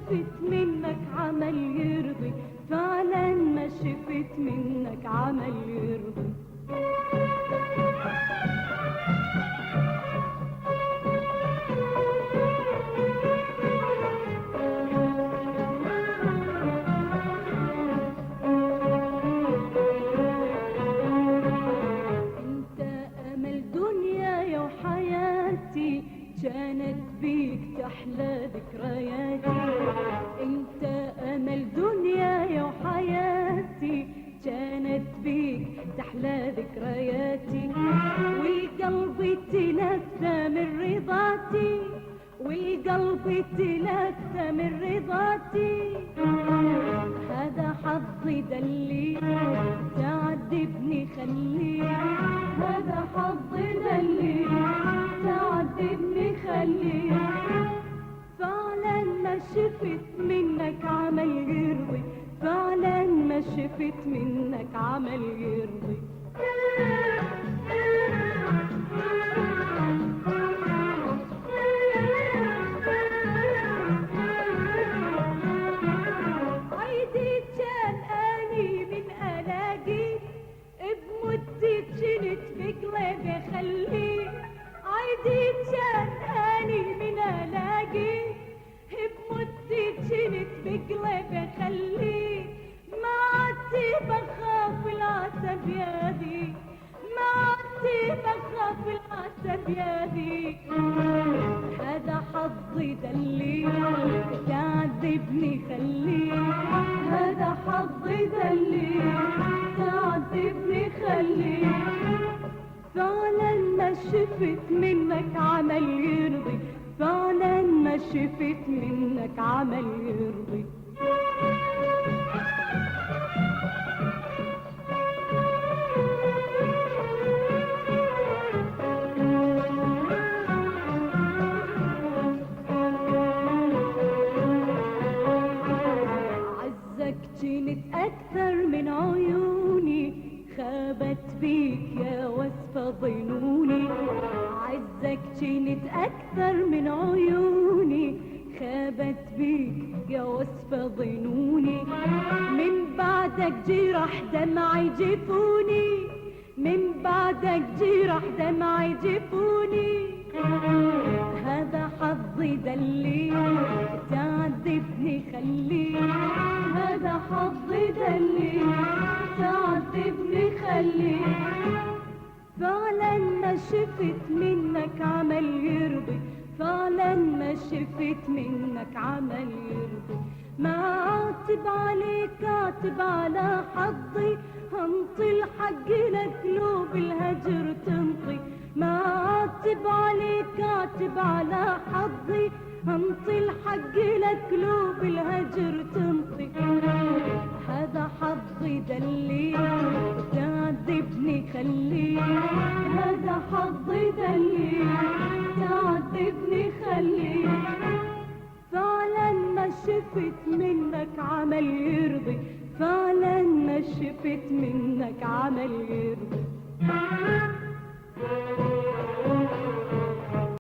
شفت منك عمل يرضي، فعلا ما شفت منك عمل يرضي. انت امل دنياي وحياتي، كانت بيك تحلى ذكرياتي. انت امل دنياي وحياتي، كانت بيك تحلى ذكرياتي. والقلب تلذى من رضاتي، والقلب تلذى من رضاتي. هذا حظي دلي تعذبني خليه، هذا حظي دلي تعذبني خليه. فعلا ما شفت منك عمل يرضي، فعلا ما شفت منك عمل يرضي. عيدي كان اني من الاقي بمدة جنت بقلبي خليه. عيدي كان اني من الاقي بمدة جنت بقلبي خليه. ما عدتي بخاف العتب يدي، ما عدتي بخاف العتب يدي. هذا حظي دلي تعذبني خليه، هذا حظي دلي تعذبني خليه. فعلا ما شفت منك عمل يرضي، فعلا ما شفت منك عمل يرضي. كنت أكثر من عيوني، خابت بيك يا وصفة ظنوني. عزك كنت أكثر من عيوني، خابت بيك يا وصفة ظنوني. من بعدك جرح دمعي جفوني، من بعدك جرح دمعي جفوني. هذا حظي دلي تعذبني خليه، هذا حظي دلي تعذبني خليه. فعلا ما شفت منك عمل يرضي، فعلا ما شفت منك عمل يرضي. ما عاتب عليك عاتب على حظي، هنطي الحق لقلوب الهجر تنطي. ما عاتب عليك عاتب على حظي، هنطي الحق لقلوب الهجر تنطي. هذا حظي دلي تعذبني خليه، هذا حظي دلي تعذبني خليه. فعلا ما شفت منك عمل يرضي، فعلا ما شفت منك عمل يرضي.